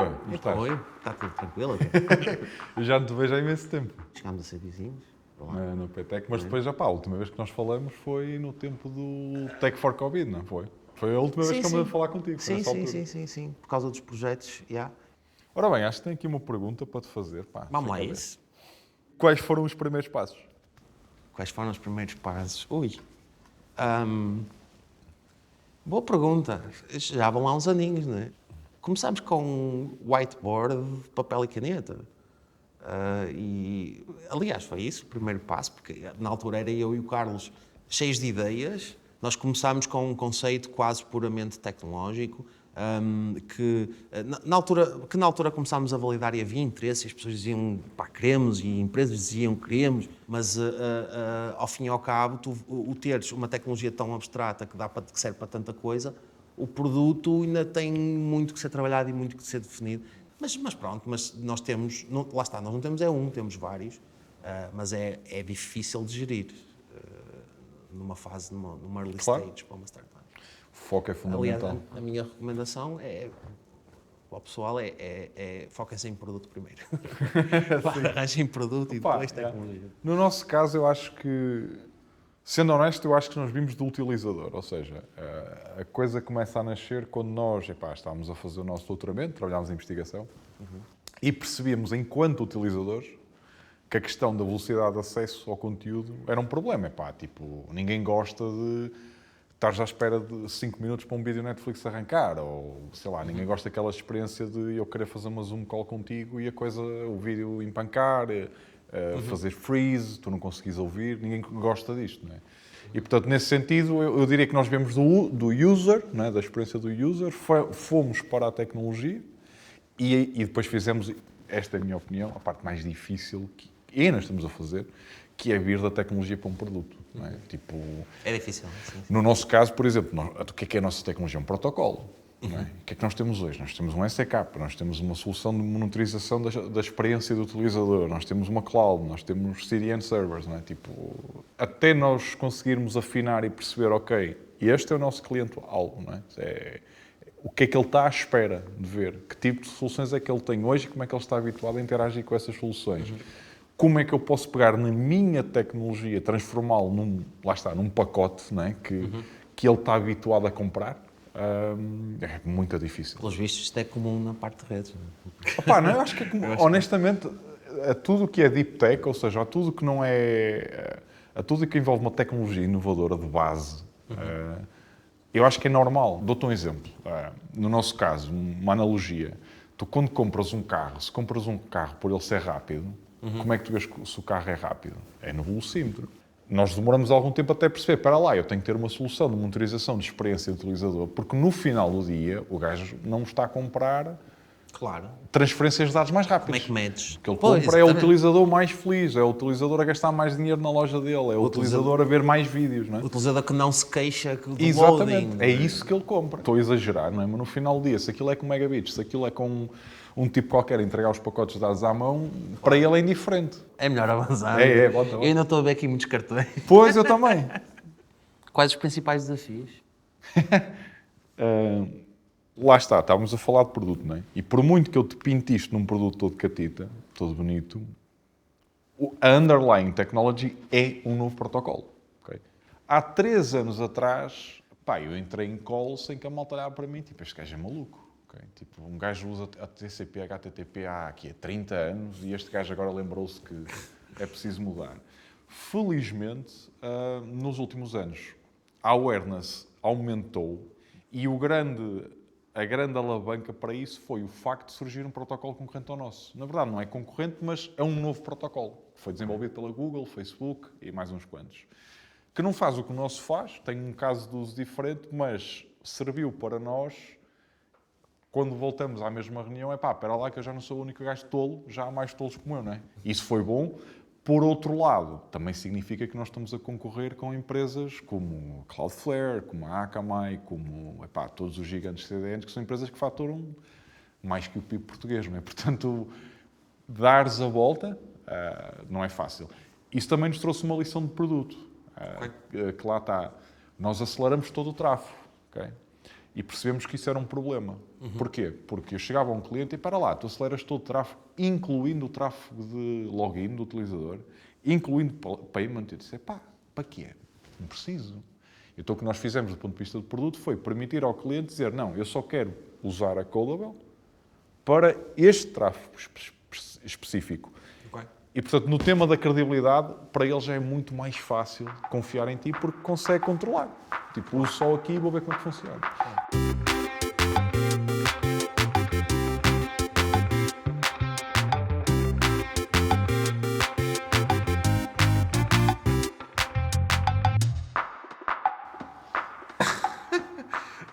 Viva! Como estás? Oi, está tudo tranquilo? Eu já não te vejo há imenso tempo Chegámos a ser vizinhos. no PTEC, mas depois, a última vez que nós falamos foi no tempo do Tech for Covid, não foi? Foi a última vez que eu me a falar contigo, foi nessa altura. Sim. Por causa dos projetos, já. Ora bem, acho que tenho aqui uma pergunta para te fazer. Pá, Vamos lá, fica a ver. isso. Quais foram os primeiros passos? Quais foram os primeiros passos? Boa pergunta. Já vão lá uns aninhos, não é? Começámos com whiteboard, papel e caneta. Aliás, foi isso o primeiro passo, porque na altura era eu e o Carlos cheios de ideias. Nós começámos com um conceito quase puramente tecnológico, que na altura começámos a validar e havia interesse, e as pessoas diziam, pá, queremos, e empresas diziam, queremos, mas ao fim e ao cabo, o teres uma tecnologia tão abstrata que serve para tanta coisa, o produto ainda tem muito que ser trabalhado e muito que ser definido. Mas pronto, mas nós temos, lá está, nós não temos temos vários, mas é difícil de gerir numa fase, numa early stage para uma startup. O foco é Aliás, fundamental. a minha recomendação para o pessoal foquem-se em produto primeiro. Arranjem produto e depois tecnologia. No nosso caso, eu acho que, sendo honesto, eu acho que nós vimos do utilizador, ou seja, a coisa começa a nascer quando nós estávamos a fazer o nosso doutoramento, trabalhámos em investigação, e percebíamos, enquanto utilizadores, que a questão da velocidade de acesso ao conteúdo era um problema. Ninguém gosta de estar à espera de 5 minutos para um vídeo Netflix arrancar, ou, sei lá, ninguém gosta daquela experiência de eu querer fazer uma Zoom call contigo e o vídeo empancar, fazer freeze, tu não conseguis ouvir, ninguém gosta disto, não é? E, portanto, nesse sentido, eu diria que nós vemos do user, não é? Da experiência do user, fomos para a tecnologia e depois fizemos, esta é a minha opinião, a parte mais difícil que ainda estamos a fazer, que é vir da tecnologia para um produto. Não é? É difícil. Sim. No nosso caso, por exemplo, o que é a nossa tecnologia? Um protocolo. Não é? O que é que nós temos hoje? Nós temos um SDK, nós temos uma solução de monitorização da experiência do utilizador, nós temos uma cloud, nós temos CDN servers. Não é? Até nós conseguirmos afinar e perceber, ok, este é o nosso cliente-alvo, não é? O que é que ele está à espera de ver? Que tipo de soluções é que ele tem hoje e como é que ele está habituado a interagir com essas soluções? Como é que eu posso pegar na minha tecnologia, transformá-lo num pacote, não é? Que ele está habituado a comprar? É muito difícil. Pelos vistos, isto é comum na parte de redes. Não, eu acho que, honestamente, a tudo o que é deep tech, ou seja, a tudo que não é... A tudo que envolve uma tecnologia inovadora de base, eu acho que é normal. Dou-te um exemplo. No nosso caso, uma analogia. Tu, quando compras um carro, se compras um carro por ele ser rápido, como é que tu vês se o carro é rápido? É no velocímetro. Nós demoramos algum tempo até perceber, para lá, eu tenho que ter uma solução de monitorização de experiência do utilizador, porque no final do dia o gajo não está a comprar transferências de dados mais rápidas. Como é que medes? O que ele compra é o utilizador mais feliz, é o utilizador a gastar mais dinheiro na loja dele, é o utilizador a ver mais vídeos. Não é? O utilizador que não se queixa do Exatamente, loading. é isso que ele compra. Estou a exagerar, não é? Mas no final do dia, se aquilo é com megabits, se aquilo é com um tipo qualquer a entregar os pacotes de dados à mão, para ele é indiferente. É melhor avançar. Bota. Eu ainda estou a ver aqui muitos cartões. Pois, eu também. Quais os principais desafios? Lá está, estávamos a falar de produto, não é? E por muito que eu te pinte isto num produto todo catita, todo bonito, a underlying technology é um novo protocolo. Okay? Há 3 anos atrás, eu entrei em call sem que a malta olhava para mim, este gajo é maluco. Okay? Um gajo usa a TCP, HTTP há 30 anos e este gajo agora lembrou-se que é preciso mudar. Felizmente, nos últimos anos, a awareness aumentou e a grande alavanca para isso foi o facto de surgir um protocolo concorrente ao nosso. Na verdade, não é concorrente, mas é um novo protocolo, que foi desenvolvido pela Google, Facebook e mais uns quantos. Que não faz o que o nosso faz, tem um caso de uso diferente, mas serviu para nós, quando voltamos à mesma reunião, espera lá que eu já não sou o único gajo tolo, já há mais tolos como eu, não é? Isso foi bom. Por outro lado, também significa que nós estamos a concorrer com empresas como a Cloudflare, como a Akamai, como todos os gigantes CDNs, que são empresas que faturam mais que o PIB português, não é? Portanto, dares a volta não é fácil. Isso também nos trouxe uma lição de produto, que lá está. Nós aceleramos todo o tráfego, okay? E percebemos que isso era um problema. Porquê? Porque eu chegava a um cliente e, para lá, tu aceleras todo o tráfego, incluindo o tráfego de login do utilizador, incluindo payment. Eu disse, pá, para quê? Não preciso. Então o que nós fizemos do ponto de vista do produto foi permitir ao cliente dizer, não, eu só quero usar a Codable para este tráfego específico. Ok. E, portanto, no tema da credibilidade, para ele já é muito mais fácil confiar em ti porque consegue controlar. Tipo, uso só aqui e vou ver como é que funciona.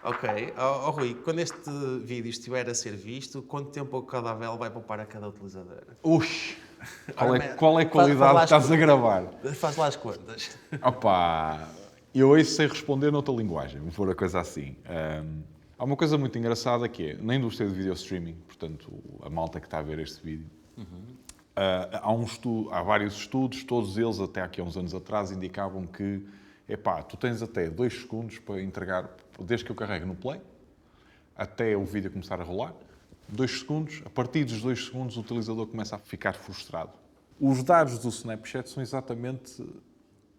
Ok. Rui, quando este vídeo estiver a ser visto, quanto tempo o Codable vai poupar a cada utilizador? Ui, Ora, qual é a faz qualidade lá que as estás a gravar? Faz lá as contas. Opa, eu isso sei responder noutra linguagem, vou pôr a coisa assim. Há uma coisa muito engraçada que é, na indústria de video streaming, portanto, a malta que está a ver este vídeo, há vários estudos, todos eles até aqui há uns anos atrás indicavam que, tu tens até 2 segundos para entregar, desde que eu carrego no play, até o vídeo começar a rolar, 2 segundos, a partir dos 2 segundos o utilizador começa a ficar frustrado. Os dados do Snapchat são exatamente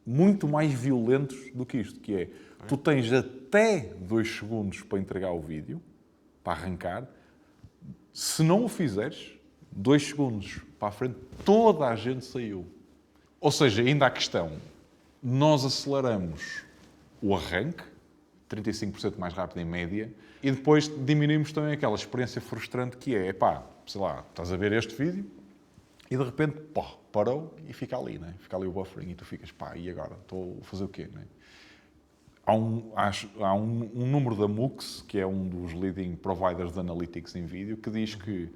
muito mais violentos do que isto, que é, tu tens até 2 segundos para entregar o vídeo, para arrancar. Se não o fizeres, 2 segundos para a frente, toda a gente saiu. Ou seja, ainda há questão, nós aceleramos o arranque, 35% mais rápido em média, e depois diminuímos também aquela experiência frustrante que é, sei lá, estás a ver este vídeo, e de repente, parou e fica ali, né? Fica ali o buffering e tu ficas, e agora? Estou a fazer o quê? Né? Há um número da MUX, que é um dos leading providers de analytics em vídeo, que diz que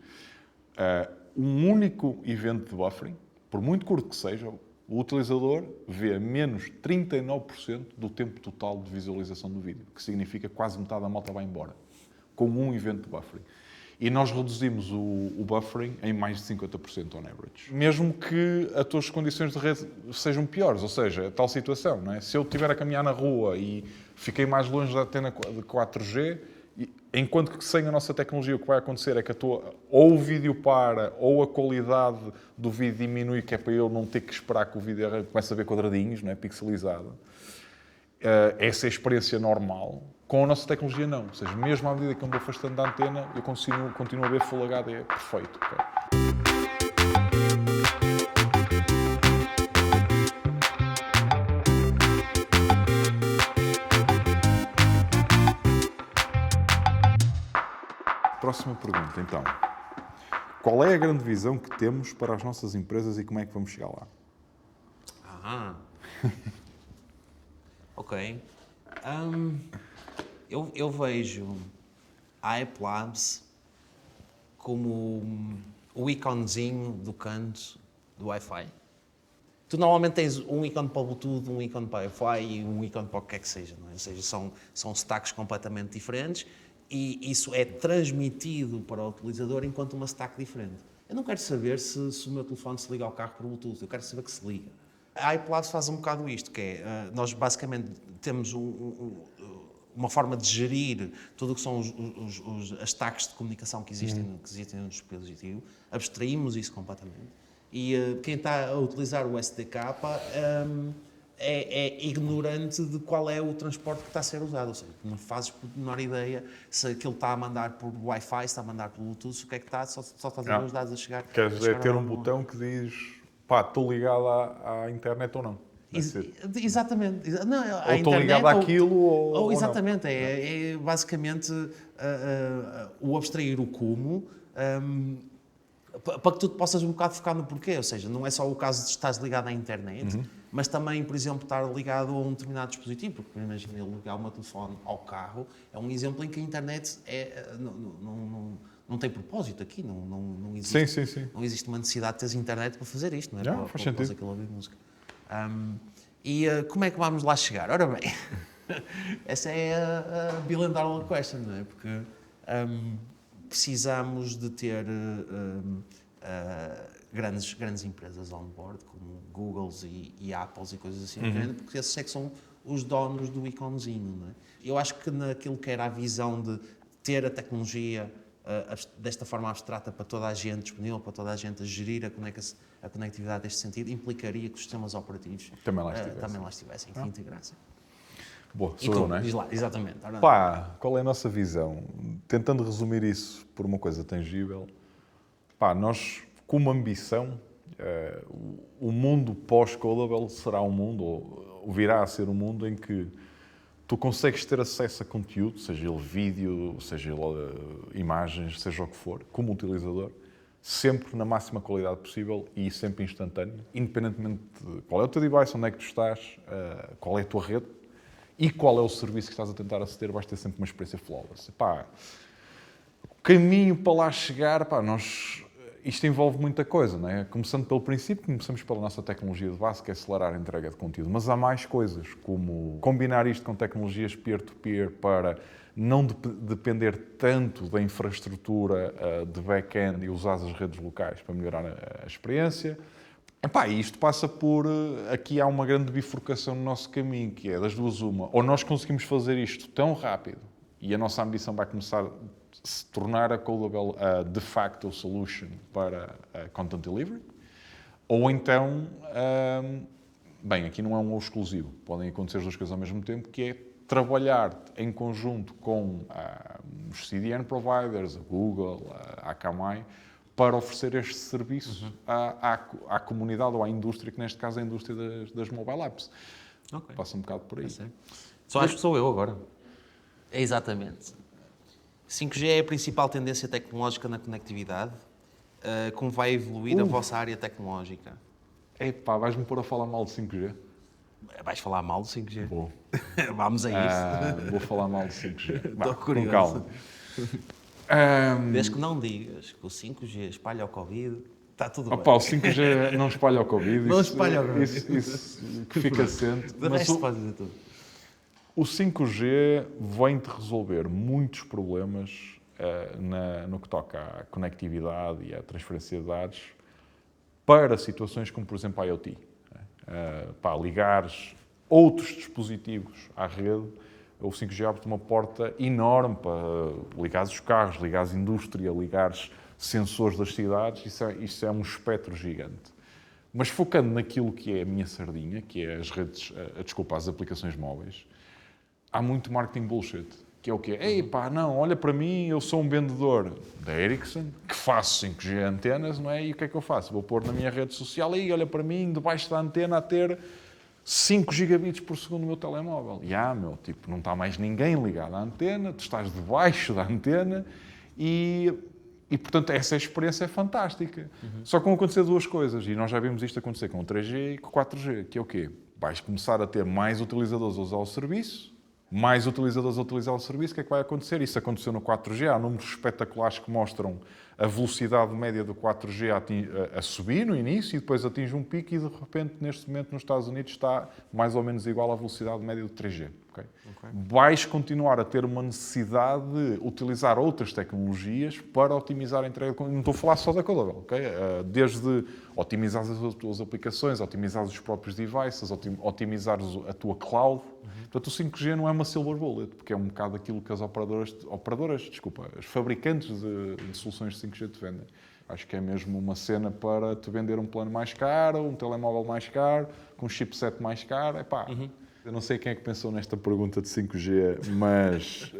um único evento de buffering, por muito curto que seja, o utilizador vê menos 39% do tempo total de visualização do vídeo, que significa que quase metade da malta vai embora, com um evento de buffering. E nós reduzimos o buffering em mais de 50% on average. Mesmo que as tuas condições de rede sejam piores, ou seja, tal situação, não é? Se eu estiver a caminhar na rua e fiquei mais longe da antena de 4G, enquanto que sem a nossa tecnologia o que vai acontecer é que ou o vídeo para, ou a qualidade do vídeo diminui, que é para eu não ter que esperar que o vídeo comece a ver quadradinhos, não é? Pixelizado. Essa é a experiência normal. Com a nossa tecnologia, não. Ou seja, mesmo à medida que eu me vou afastando da antena, eu continuo a ver Full HD perfeito. Okay? Próxima pergunta, então. Qual é a grande visão que temos para as nossas empresas e como é que vamos chegar lá? Ok. Eu vejo a App Labs como o iconezinho do canto do Wi-Fi. Tu normalmente tens um ícone para o Bluetooth, um ícone para o Wi-Fi e um ícone para o que quer que seja. Não é? Ou seja, são stacks completamente diferentes e isso é transmitido para o utilizador enquanto uma stack diferente. Eu não quero saber se o meu telefone se liga ao carro por Bluetooth, eu quero saber que se liga. A iPlabs faz um bocado isto, que é, nós basicamente temos uma forma de gerir tudo o que são as stacks de comunicação que existem no dispositivo, abstraímos isso completamente. E quem está a utilizar o SDK é ignorante de qual é o transporte que está a ser usado. Ou seja, não fazes por menor ideia se aquilo está a mandar por Wi-Fi, se está a mandar por Bluetooth, o que é que está, só estás a ver os dados a chegar. Quer dizer, ter um botão que diz, estou ligado à internet ou não. Exatamente. Não, ou estou ligado àquilo ou exatamente, não. É basicamente o abstrair o como para que tu possas um bocado focar no porquê. Ou seja, não é só o caso de estás ligado à internet, mas também, por exemplo, estar ligado a um determinado dispositivo. Porque imagina eu ligar o meu telefone ao carro, é um exemplo em que a internet não tem propósito aqui, não existe, sim. Não existe uma necessidade de teres internet para fazer isto, não é? Faz sentido. Aquilo ouvir música. Como é que vamos lá chegar? Ora bem, essa é a billion dollar question, não é? Porque precisamos de ter grandes empresas on board, como Googles e Apples e coisas assim, porque esses é que são os donos do iconezinho. Não é? Eu acho que naquilo que era a visão de ter a tecnologia desta forma abstrata para toda a gente, disponível para toda a gente a gerir a conectividade deste sentido, implicaria que os sistemas operativos Também lá estivessem, que integrassem. Boa, E sou tu, eu, não é? diz lá, exatamente. Pá, qual é a nossa visão? Tentando resumir isso por uma coisa tangível, pá, nós, como ambição, o mundo pós-Codable será um mundo, ou virá a ser um mundo em que tu consegues ter acesso a conteúdo, seja ele vídeo, seja ele imagens, seja o que for, como utilizador, sempre na máxima qualidade possível e sempre instantâneo, independentemente de qual é o teu device, onde é que tu estás, qual é a tua rede e qual é o serviço que estás a tentar aceder, vais ter sempre uma experiência flawless. Pá, o caminho para lá chegar, pá, isto envolve muita coisa, não é? Começando pelo princípio, começamos pela nossa tecnologia de base, que é acelerar a entrega de conteúdo. Mas há mais coisas, como combinar isto com tecnologias peer-to-peer para não depender tanto da infraestrutura de back-end e usar as redes locais para melhorar a experiência. Epá, isto passa por... Aqui há uma grande bifurcação no nosso caminho, que é das duas uma. Ou nós conseguimos fazer isto tão rápido e a nossa ambição vai começar a se tornar a Codable a de facto solution para a content delivery, ou então, bem, aqui não é um ou exclusivo, podem acontecer as duas coisas ao mesmo tempo, que é trabalhar em conjunto com os CDN providers, a Google, a Akamai, para oferecer este serviço à comunidade ou à indústria, que neste caso é a indústria das mobile apps. Okay. Passa um bocado por aí. Só acho que sou eu agora. É exatamente. 5G é a principal tendência tecnológica na conectividade. Como vai evoluir a vossa área tecnológica? Epá, vais-me pôr a falar mal de 5G? Vais falar mal do 5G? Vou. Vamos a isso. Vou falar mal de 5G. Estou curioso. Com calma. Desde que não digas que o 5G espalha o Covid, está tudo bem. O 5G não espalha o Covid. Não espalha o Covid. Isso que fica assente. De resto, pode dizer tudo. O 5G vem-te resolver muitos problemas no que toca à conectividade e à transferência de dados para situações como, por exemplo, a IoT. Para ligares outros dispositivos à rede, o 5G abre-te uma porta enorme para ligares os carros, ligares a indústria, ligares sensores das cidades. Isso é um espectro gigante. Mas focando naquilo que é a minha sardinha, que é as redes, as aplicações móveis, há muito marketing bullshit, que é o quê? Ei pá, não, olha para mim, eu sou um vendedor da Ericsson, que faço 5G antenas, não é? E o que é que eu faço? Vou pôr na minha rede social e olha para mim, debaixo da antena, a ter 5 gigabits por segundo no meu telemóvel. E tipo, não está mais ninguém ligado à antena, tu estás debaixo da antena e portanto, essa experiência é fantástica. Só que vão acontecer duas coisas, e nós já vimos isto acontecer com o 3G e com o 4G, que é o quê? Vais começar a ter mais utilizadores a usar o serviço, mais utilizadores a utilizar o serviço, o que é que vai acontecer? Isso aconteceu no 4G, há números espetaculares que mostram a velocidade média do 4G a subir no início e depois atinge um pico e de repente, neste momento, nos Estados Unidos está mais ou menos igual à velocidade média do 3G. Okay? Vais continuar a ter uma necessidade de utilizar outras tecnologias para otimizar a entrega. Não estou a falar só da Codable, okay? Desde otimizar as tuas aplicações, otimizar os próprios devices, otimizar a tua cloud. Portanto, o 5G não é uma silver bullet, porque é um bocado aquilo que as as fabricantes de soluções de 5G te vendem. Acho que é mesmo uma cena para te vender um plano mais caro, um telemóvel mais caro, com um chipset mais caro. Eu não sei quem é que pensou nesta pergunta de 5G, mas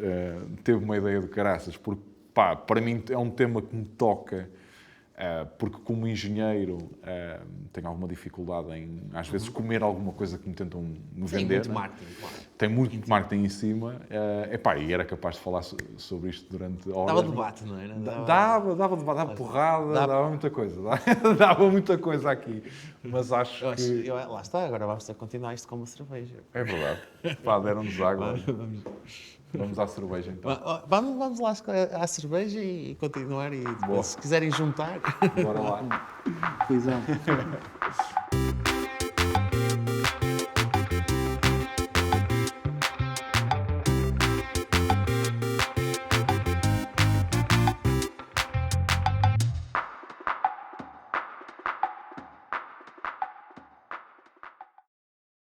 teve uma ideia de caraças, porque para mim é um tema que me toca, porque como engenheiro tenho alguma dificuldade em, às vezes, comer alguma coisa que me tentam me vender. Tem muito marketing, claro. Tem muito marketing em cima. E era capaz de falar sobre isto durante horas. Dava debate, não era? Dava debate, dava porrada, dava muita coisa. Dava muita coisa aqui. Mas acho que... Lá está, agora vamos ter que continuar isto com uma cerveja. É verdade. Deram-nos água. Vamos à cerveja, então. Vamos lá à cerveja e continuar. E depois, se quiserem juntar... Bora lá. Pois é.